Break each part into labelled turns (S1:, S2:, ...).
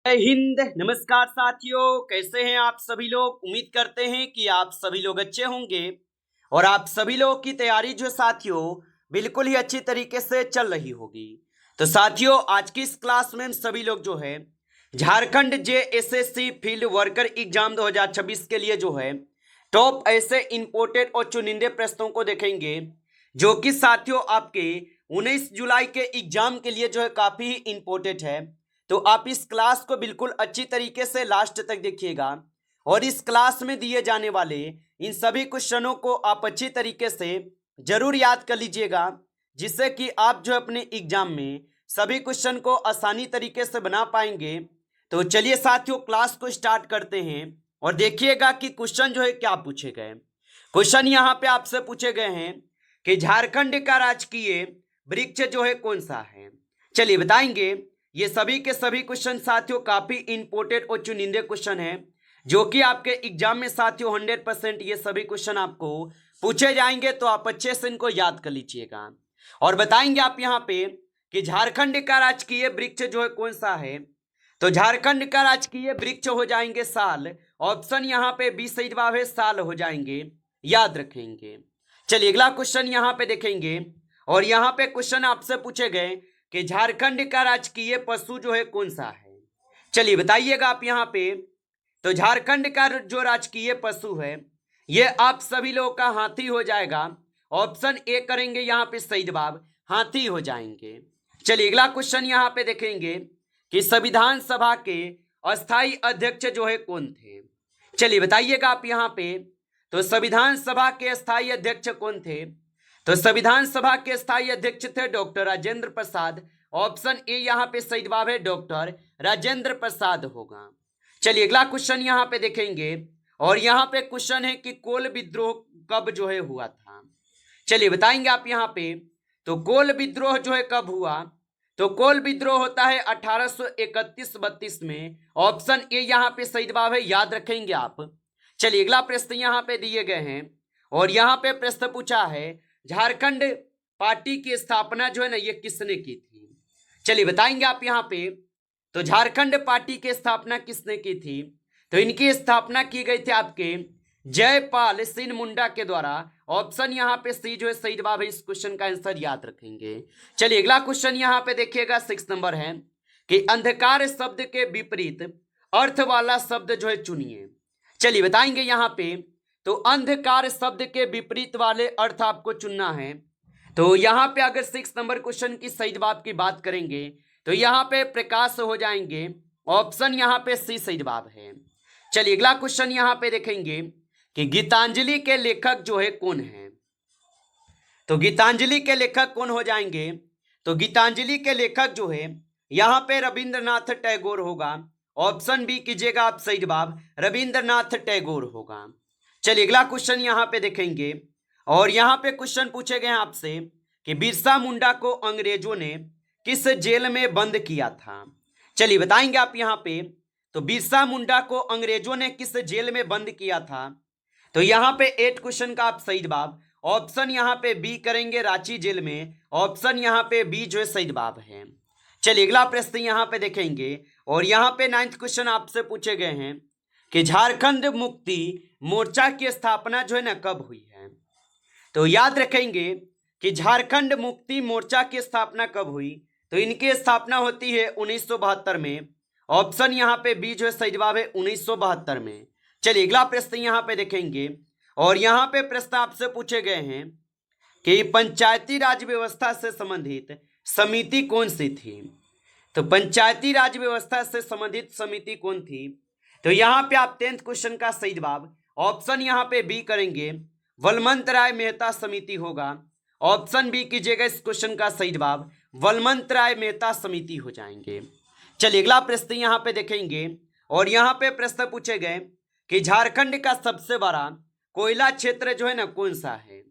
S1: जय हिंद। नमस्कार साथियों, कैसे हैं आप सभी लोग। उम्मीद करते हैं कि आप सभी लोग अच्छे होंगे और आप सभी लोगों की तैयारी जो साथियों बिल्कुल ही अच्छी तरीके से चल रही होगी। तो साथियों, आज की इस क्लास में हम सभी लोग जो है Jharkhand JSSC field worker exam 2026 के लिए जो है टॉप ऐसे इंपोर्टेड और चुनिंदे प्रश्नों को देखेंगे जो कि साथियों आपके 19 जुलाई के एग्जाम के लिए जो है काफी ही इंपोर्टेंट है। तो आप इस क्लास को बिल्कुल अच्छी तरीके से लास्ट तक देखिएगा और इस क्लास में दिए जाने वाले इन सभी क्वेश्चनों को आप अच्छी तरीके से जरूर याद कर लीजिएगा, जिससे कि आप जो अपने एग्जाम में सभी क्वेश्चन को आसानी तरीके से बना पाएंगे। तो चलिए साथियों, क्लास को स्टार्ट करते हैं और देखिएगा कि क्वेश्चन जो है क्या पूछे गए। क्वेश्चन यहाँ पे आपसे पूछे गए हैं कि झारखंड का राजकीय वृक्ष जो है कौन सा है। चलिए बताएंगे। ये सभी के सभी क्वेश्चन साथियों काफी इंपोर्टेंट और चुनिंदे क्वेश्चन हैं जो कि आपके एग्जाम में साथियों 100% ये सभी क्वेश्चन आपको पूछे जाएंगे। तो आप अच्छे से इनको याद कर लीजिएगा और बताएंगे आप यहाँ पे कि झारखंड का राजकीय वृक्ष जो है कौन सा है। तो झारखंड का राजकीय वृक्ष हो जाएंगे साल। ऑप्शन यहाँ पे बी सही जवाब है, साल हो जाएंगे, याद रखेंगे। चलिए अगला क्वेश्चन यहाँ पे देखेंगे और यहाँ पे क्वेश्चन आपसे पूछे गए कि झारखंड का राजकीय पशु जो है कौन सा है। चलिए बताइएगा आप यहाँ पे। तो झारखंड का जो राजकीय पशु है ये आप सभी लोगों का हाथी हो जाएगा। ऑप्शन ए करेंगे यहाँ पे सही जवाब, हाथी हो जाएंगे। चलिए अगला क्वेश्चन यहाँ पे देखेंगे कि संविधान सभा के अस्थाई अध्यक्ष जो है कौन थे। चलिए बताइएगा आप यहाँ पे। तो संविधान सभा के अस्थाई अध्यक्ष कौन थे। तो संविधान सभा के स्थायी अध्यक्ष थे doctor Rajendra Prasad. Option A यहाँ पे सही जवाब है, डॉक्टर राजेंद्र प्रसाद होगा। चलिए अगला क्वेश्चन यहाँ पे देखेंगे और यहाँ पे क्वेश्चन है कि कोल विद्रोह कब जो है हुआ था। चलिए बताएंगे आप यहाँ पे। तो कोल विद्रोह जो है कब हुआ। तो कोल विद्रोह होता है 1831-32 में। ऑप्शन ए यहाँ पे सही जवाब है, याद रखेंगे आप। चलिए अगला प्रश्न यहाँ पे दिए गए हैं और यहाँ पे प्रश्न पूछा है झारखंड पार्टी की स्थापना जो है ना ये किसने की थी। चलिए बताएंगे आप यहाँ पे। तो झारखंड पार्टी की स्थापना किसने की थी। तो इनकी स्थापना की गई थी आपके जयपाल सिंह मुंडा के द्वारा। ऑप्शन यहाँ पे सी जो है सही जवाब है। इस क्वेश्चन का आंसर याद रखेंगे। चलिए अगला क्वेश्चन यहाँ पे देखिएगा 6 नंबर है कि अंधकार शब्द के विपरीत अर्थ वाला शब्द जो है चुनिए। चलिए बताएंगे यहाँ पे। तो अंधकार शब्द के विपरीत वाले अर्थ आपको चुनना है। तो यहाँ पे अगर 6 नंबर क्वेश्चन की सही जवाब की बात करेंगे तो यहाँ पे प्रकाश हो जाएंगे। ऑप्शन यहाँ पे सी सही जवाब है। चलिए अगला क्वेश्चन यहाँ पे देखेंगे कि गीतांजलि के लेखक जो है कौन है। तो गीतांजलि के लेखक कौन हो जाएंगे। तो गीतांजलि के लेखक जो है यहाँ पे रविंद्रनाथ टैगोर होगा। ऑप्शन बी कीजिएगा आप सही जवाब, रविंद्रनाथ टैगोर होगा। चलिए अगला क्वेश्चन यहाँ पे देखेंगे और यहाँ पे क्वेश्चन पूछे गए हैं आपसे कि बिरसा मुंडा को अंग्रेजों ने किस जेल में बंद किया था। चलिए बताएंगे आप यहाँ पे। तो बिरसा मुंडा को अंग्रेजों ने किस जेल में बंद किया था। तो यहाँ पे 8 क्वेश्चन का आप सही जवाब। ऑप्शन यहाँ पे बी करेंगे, रांची जेल में। ऑप्शन यहाँ पे बी जो है सही जवाब है। चलिए अगला प्रश्न यहाँ पे देखेंगे और यहाँ पे 9th क्वेश्चन आपसे पूछे गए हैं कि झारखंड मुक्ति मोर्चा की स्थापना जो है ना कब हुई है। तो याद रखेंगे कि झारखंड मुक्ति मोर्चा की स्थापना कब हुई। तो इनकी स्थापना होती है 1972 में। ऑप्शन यहाँ पे बी जो है सही जवाब है, 1972 में। चलिए अगला प्रश्न यहाँ पे देखेंगे और यहाँ पे प्रश्न आपसे पूछे गए हैं कि पंचायती राज व्यवस्था से संबंधित समिति कौन सी थी। तो पंचायती राज व्यवस्था से संबंधित समिति कौन थी। तो यहाँ पे आप 10th क्वेश्चन का सही जवाब ऑप्शन यहाँ पे बी करेंगे, बलवंत राय मेहता समिति होगा। ऑप्शन बी कीजिएगा इस क्वेश्चन का सही जवाब, बलवंत राय मेहता समिति हो जाएंगे। चलिए अगला प्रश्न यहाँ पे देखेंगे और यहाँ पे प्रश्न पूछे गए कि झारखंड का सबसे बड़ा कोयला क्षेत्र जो है ना कौन सा है।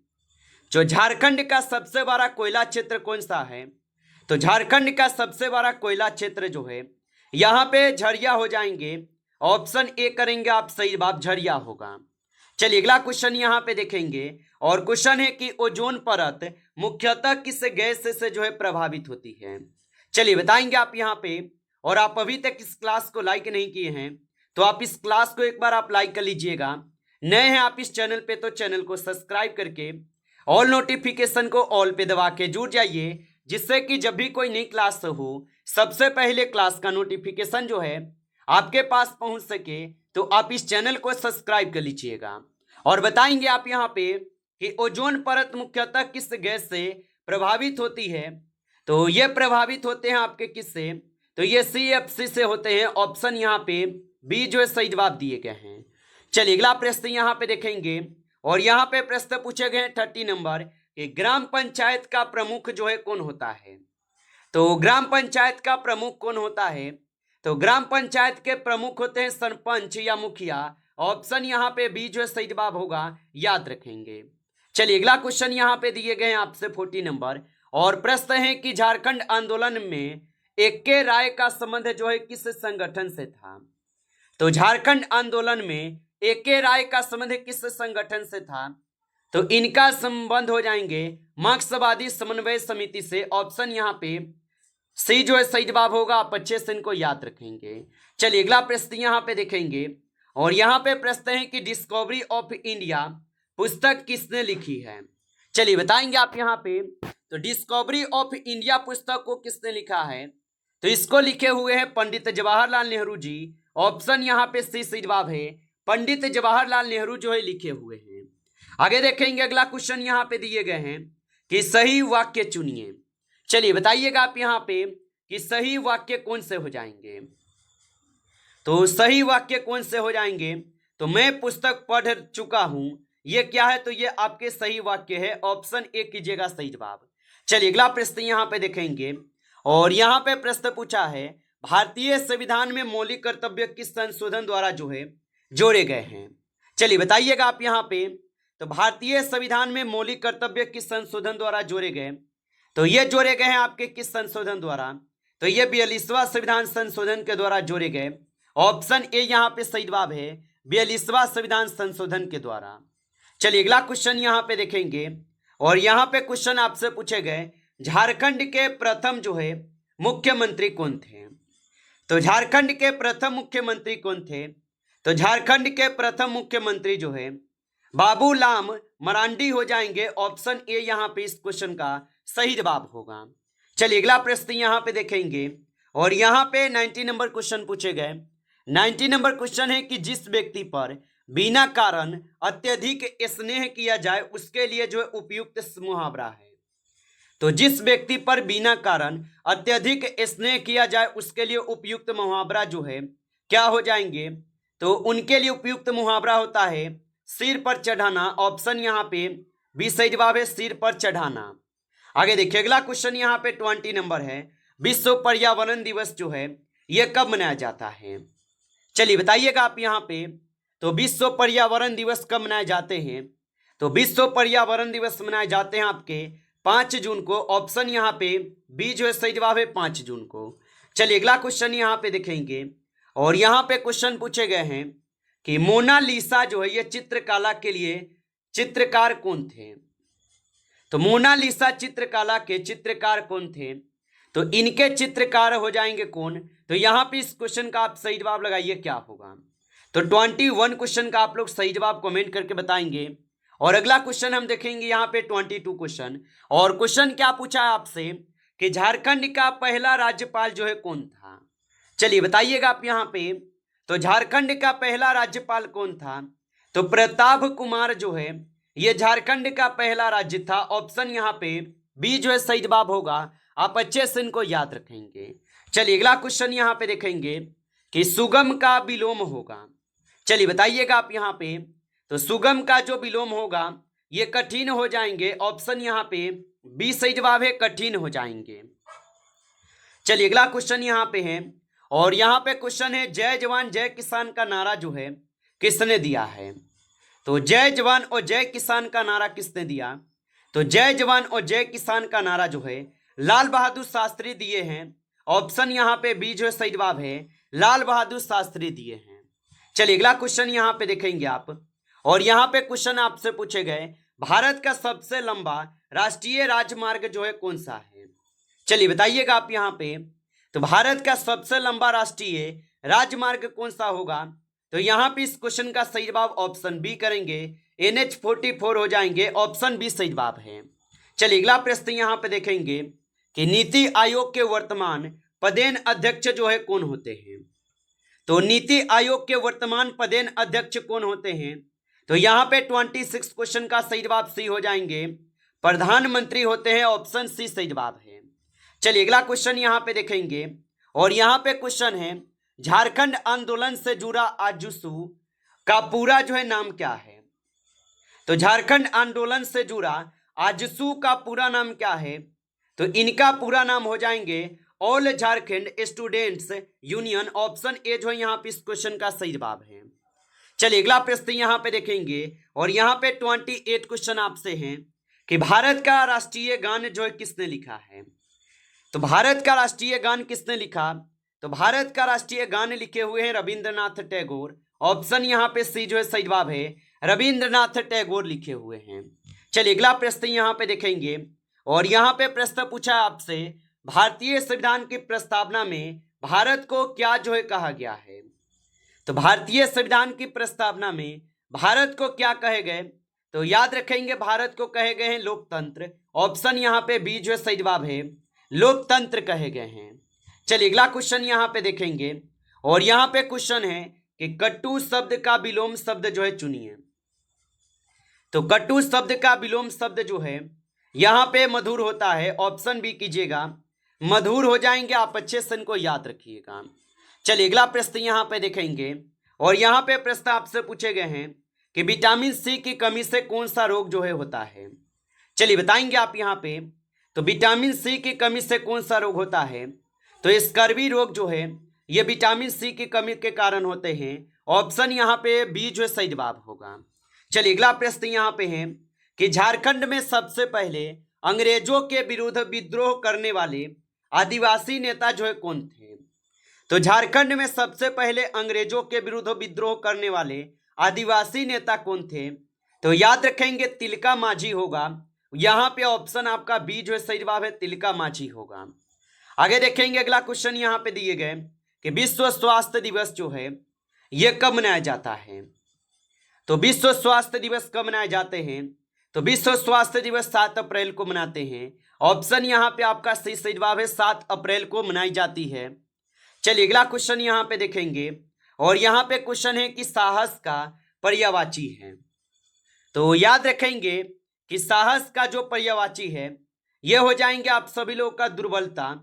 S1: जो झारखंड का सबसे बड़ा कोयला क्षेत्र कौन सा है। तो झारखंड का सबसे बड़ा कोयला क्षेत्र जो है यहाँ पे झरिया हो जाएंगे। ऑप्शन ए करेंगे आप सही जवाब, झरिया होगा। चलिए अगला क्वेश्चन यहाँ पे देखेंगे और क्वेश्चन है कि ओजोन परत मुख्यतः किस गैस से जो है प्रभावित होती है। चलिए बताएंगे आप यहाँ पे। और आप अभी तक इस क्लास को लाइक नहीं किए हैं तो आप इस क्लास को एक बार आप लाइक कर लीजिएगा। नए हैं आप इस चैनल पे तो चैनल को सब्सक्राइब करके ऑल नोटिफिकेशन को ऑल पे दबा के जुड़ जाइए, जिससे कि जब भी कोई नई क्लास हो सबसे पहले क्लास का नोटिफिकेशन जो है आपके पास पहुंच सके। तो आप इस चैनल को सब्सक्राइब कर लीजिएगा। और बताएंगे आप यहाँ पे कि ओजोन परत मुख्यतः किस गैस से प्रभावित होती है। तो ये प्रभावित होते हैं आपके किससे, तो ये CFC से होते हैं। ऑप्शन यहाँ पे बी जो है सही जवाब दिए गए हैं। चलिए अगला प्रश्न यहाँ पे देखेंगे और यहाँ पे प्रश्न पूछे गए हैं 30 नंबर कि ग्राम पंचायत का प्रमुख जो है कौन होता है। तो ग्राम पंचायत का प्रमुख कौन होता है, तो ग्राम पंचायत के प्रमुख होते हैं सरपंच या मुखिया। ऑप्शन यहाँ पे बी जो है सही जवाब होगा, याद रखेंगे। चलिए अगला क्वेश्चन यहाँ पे दिए गए हैं आपसे 40 नंबर और प्रश्न है कि झारखंड आंदोलन में एक्के राय का संबंध जो है किस संगठन से था। तो झारखंड आंदोलन में एक्के राय का संबंध किस संगठन से था, तो इनका संबंध हो जाएंगे मार्क्सवादी समन्वय समिति से। ऑप्शन यहाँ पे सी जो है सही जवाब होगा, आप अच्छे से इनको याद रखेंगे। चलिए अगला प्रश्न यहाँ पे देखेंगे और यहाँ पे प्रश्न है कि डिस्कवरी ऑफ इंडिया पुस्तक किसने लिखी है। चलिए बताएंगे आप यहाँ पे, तो डिस्कवरी ऑफ इंडिया पुस्तक को किसने लिखा है, तो इसको लिखे हुए हैं पंडित जवाहरलाल नेहरू जी। ऑप्शन यहाँ पे सी सही जवाब है, पंडित जवाहरलाल नेहरू जो है लिखे हुए हैं। आगे देखेंगे अगला क्वेश्चन यहाँ पे दिए गए हैं कि सही वाक्य चुनिए। चलिए बताइएगा आप यहाँ पे कि सही वाक्य कौन से हो जाएंगे। तो सही वाक्य कौन से हो जाएंगे, तो मैं पुस्तक पढ़ चुका हूं, ये क्या है, तो ये आपके सही वाक्य है। ऑप्शन ए कीजिएगा सही जवाब। चलिए अगला प्रश्न यहाँ पे देखेंगे और यहाँ पे प्रश्न पूछा है भारतीय संविधान में मौलिक कर्तव्य किस संशोधन द्वारा जो है जोड़े गए हैं। चलिए बताइएगा आप यहाँ पे, तो भारतीय संविधान में मौलिक कर्तव्य किस संशोधन द्वारा जोड़े गए, तो ये जोड़े गए हैं आपके किस संशोधन द्वारा, तो ये 42वां संविधान संशोधन के द्वारा जोड़े गए। ऑप्शन ए यहाँ पे सही जवाब है, 42वां संविधान संशोधन के द्वारा। चलिए अगला क्वेश्चन यहाँ पे देखेंगे और यहाँ पे क्वेश्चन आपसे पूछे गए झारखंड के प्रथम जो है मुख्यमंत्री कौन थे। तो झारखंड के प्रथम मुख्यमंत्री कौन थे, तो झारखंड के प्रथम मुख्यमंत्री जो है बाबूलाल मरांडी हो जाएंगे। ऑप्शन ए यहाँ पे इस क्वेश्चन का सही जवाब होगा। चलिए अगला प्रश्न यहाँ पे देखेंगे और यहाँ पे 90 नंबर क्वेश्चन पूछे गए। 90 नंबर क्वेश्चन है कि जिस व्यक्ति पर बिना कारण अत्यधिक स्नेह किया जाए उसके लिए जो है उपयुक्त मुहावरा है। तो जिस व्यक्ति पर बिना कारण अत्यधिक स्नेह किया जाए उसके लिए उपयुक्त मुहावरा जो है क्या हो जाएंगे, तो उनके लिए उपयुक्त मुहावरा होता है सिर पर चढ़ाना। ऑप्शन यहाँ पे बी सही जवाब है, सिर पर चढ़ाना। आगे देखिए अगला क्वेश्चन यहाँ पे 20 नंबर है विश्व पर्यावरण दिवस जो है यह कब मनाया जाता है। चलिए बताइएगा आप यहाँ पे, तो विश्व पर्यावरण दिवस कब मनाए जाते हैं, तो विश्व पर्यावरण दिवस मनाए जाते हैं आपके 5 जून को। ऑप्शन यहाँ पे बी जो है सही जवाब है 5 जून को। चलिए अगला क्वेश्चन यहाँ पे देखेंगे और यहाँ पे क्वेश्चन पूछे गए हैं कि मोनालिसा जो है ये चित्रकला के लिए चित्रकार कौन थे। तो मोनालिसा चित्रकला के चित्रकार कौन थे, तो इनके चित्रकार हो जाएंगे कौन, तो यहाँ पे इस क्वेश्चन का आप सही जवाब लगाइए क्या होगा। तो 21 क्वेश्चन का आप लोग सही जवाब कमेंट करके बताएंगे। और अगला क्वेश्चन हम देखेंगे यहाँ पे 22 क्वेश्चन और क्वेश्चन क्या पूछा है आपसे कि झारखंड का पहला राज्यपाल जो है कौन था। चलिए बताइएगा आप यहाँ पे, तो झारखंड का पहला राज्यपाल कौन था, तो प्रताप कुमार जो है ये झारखंड का पहला राज्य था। ऑप्शन यहाँ पे बी जो है सही जवाब होगा, आप अच्छे से इनको याद रखेंगे। चलिए अगला क्वेश्चन यहाँ पे देखेंगे कि सुगम का विलोम होगा। चलिए बताइएगा आप यहाँ पे, तो सुगम का जो विलोम होगा ये कठिन हो जाएंगे। ऑप्शन यहाँ पे बी सही जवाब है, कठिन हो जाएंगे। चलिए अगला क्वेश्चन यहाँ पे है और यहाँ पे क्वेश्चन है जय जवान जय किसान का नारा जो है किसने दिया है। तो जय जवान और जय किसान का नारा किसने दिया, तो जय जवान और जय किसान का नारा जो है लाल बहादुर शास्त्री दिए हैं। ऑप्शन यहाँ पे बी जो है सही जवाब है, लाल बहादुर शास्त्री दिए हैं। चलिए अगला क्वेश्चन यहाँ पे देखेंगे आप और यहाँ पे क्वेश्चन आपसे पूछे गए भारत का सबसे लंबा राष्ट्रीय राजमार्ग जो है कौन सा है। चलिए बताइएगा आप यहाँ पे, तो भारत का सबसे लंबा राष्ट्रीय राजमार्ग कौन सा होगा? तो यहाँ पे इस क्वेश्चन का सही जवाब ऑप्शन बी करेंगे, NH44 हो जाएंगे, ऑप्शन बी सही जवाब है। चलिए अगला प्रश्न यहाँ पे देखेंगे कि नीति आयोग के वर्तमान पदेन अध्यक्ष जो है कौन होते हैं? तो नीति आयोग के वर्तमान पदेन अध्यक्ष कौन होते हैं? तो यहाँ पे 26 क्वेश्चन का सही जवाब सी हो जाएंगे, प्रधानमंत्री होते हैं, ऑप्शन सी सही जवाब है। चलिए अगला क्वेश्चन यहाँ पे देखेंगे और यहाँ पे क्वेश्चन है झारखंड आंदोलन से जुड़ा आजसू का पूरा जो है नाम क्या है? तो झारखंड आंदोलन से जुड़ा आजसू का पूरा नाम क्या है? तो इनका पूरा नाम हो जाएंगे all Jharkhand students union, option A जो है यहाँ पे इस क्वेश्चन का सही जवाब है। चलिए अगला प्रश्न यहाँ पे देखेंगे और यहाँ पे 28 क्वेश्चन आपसे हैं कि भारत का राष्ट्रीय गान जो है किसने लिखा है? तो भारत का राष्ट्रीय गान किसने लिखा? तो भारत का राष्ट्रीय गान लिखे हुए हैं रविंद्रनाथ टैगोर, ऑप्शन यहाँ पे सी जो है सही जवाब है, रविंद्रनाथ टैगोर लिखे हुए हैं। चलिए अगला प्रश्न यहाँ पे देखेंगे और यहाँ पे प्रश्न पूछा है आपसे भारतीय संविधान की प्रस्तावना में भारत को क्या जो है कहा गया है? तो भारतीय संविधान की प्रस्तावना में भारत को क्या कहे गए? तो याद रखेंगे भारत को कहे गए हैं लोकतंत्र, ऑप्शन यहाँ पे बी जो है सही जवाब है, लोकतंत्र कहे गए हैं। चलिए अगला क्वेश्चन यहाँ पे देखेंगे और यहाँ पे क्वेश्चन है कि कट्टू शब्द का विलोम शब्द जो है चुनिए। तो कट्टू शब्द का विलोम शब्द जो है यहाँ पे मधुर होता है, ऑप्शन बी कीजिएगा, मधुर हो जाएंगे। आप अच्छे से इनको याद रखिएगा। चलिए अगला प्रश्न यहाँ पे देखेंगे और यहाँ पे प्रश्न आपसे पूछे गए हैं कि विटामिन सी की कमी से कौन सा रोग जो है होता है? चलिए बताएंगे आप यहाँ पे। तो विटामिन सी की कमी से कौन सा रोग होता है? तो स्कर्वी रोग जो है ये विटामिन सी की कमी के कारण होते हैं, ऑप्शन यहाँ पे बी जो है सही जवाब होगा। चलिए अगला प्रश्न यहाँ पे है कि झारखंड में सबसे पहले अंग्रेजों के विरुद्ध विद्रोह करने वाले आदिवासी नेता जो है कौन थे? तो झारखंड में सबसे पहले अंग्रेजों के विरुद्ध विद्रोह करने वाले आदिवासी नेता कौन थे? तो याद रखेंगे तिलका मांझी होगा, यहाँ पे ऑप्शन आपका बी जो है सही जवाब है, तिलका मांझी होगा। आगे देखेंगे अगला क्वेश्चन यहाँ पे दिए गए कि विश्व स्वास्थ्य दिवस जो है ये कब मनाया जाता है? तो विश्व स्वास्थ्य दिवस कब मनाए जाते हैं? तो विश्व स्वास्थ्य दिवस 7 अप्रैल को मनाते हैं, ऑप्शन यहाँ पे आपका सही जवाब है, 7 अप्रैल को मनाई जाती है। चलिए अगला क्वेश्चन यहाँ पे देखेंगे और यहाँ पे क्वेश्चन है कि साहस का पर्यायवाची है। तो याद रखेंगे कि साहस का जो पर्यायवाची है ये हो जाएंगे आप सभी लोगों का दुर्बलता,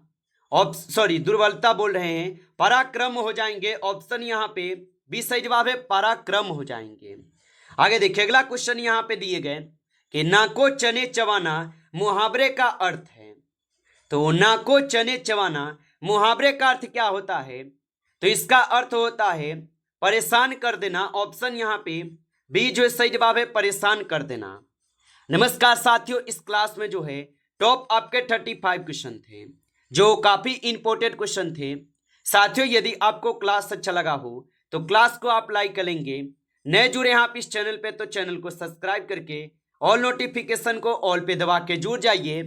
S1: दुर्बलता बोल रहे हैं, पराक्रम हो जाएंगे, ऑप्शन यहाँ पे बी सही जवाब है, पराक्रम हो जाएंगे। आगे देखिए अगला क्वेश्चन यहाँ पे दिए गए कि नाको चने चबाना मुहावरे का अर्थ है। तो नाको चने चबाना मुहावरे का अर्थ क्या होता है? तो इसका अर्थ होता है परेशान कर देना, ऑप्शन यहाँ पे बी जो सही जवाब है, परेशान कर देना। नमस्कार साथियों, इस क्लास में जो है टॉप आपके 35 क्वेश्चन थे जो काफी इंपॉर्टेंट क्वेश्चन थे। साथियों यदि आपको क्लास अच्छा लगा हो तो क्लास को आप लाइक करेंगे, नए जुड़े हैं आप इस चैनल पे तो चैनल को सब्सक्राइब करके ऑल नोटिफिकेशन को ऑल पे दबा के जुड़ जाइए,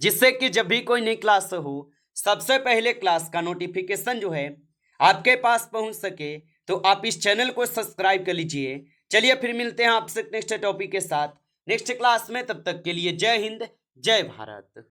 S1: जिससे कि जब भी कोई नई क्लास हो सबसे पहले क्लास का नोटिफिकेशन जो है आपके पास पहुंच सके। तो आप इस चैनल को सब्सक्राइब कर लीजिए। चलिए फिर मिलते हैं आपसे नेक्स्ट टॉपिक के साथ नेक्स्ट क्लास में, तब तक के लिए जय हिंद जय भारत।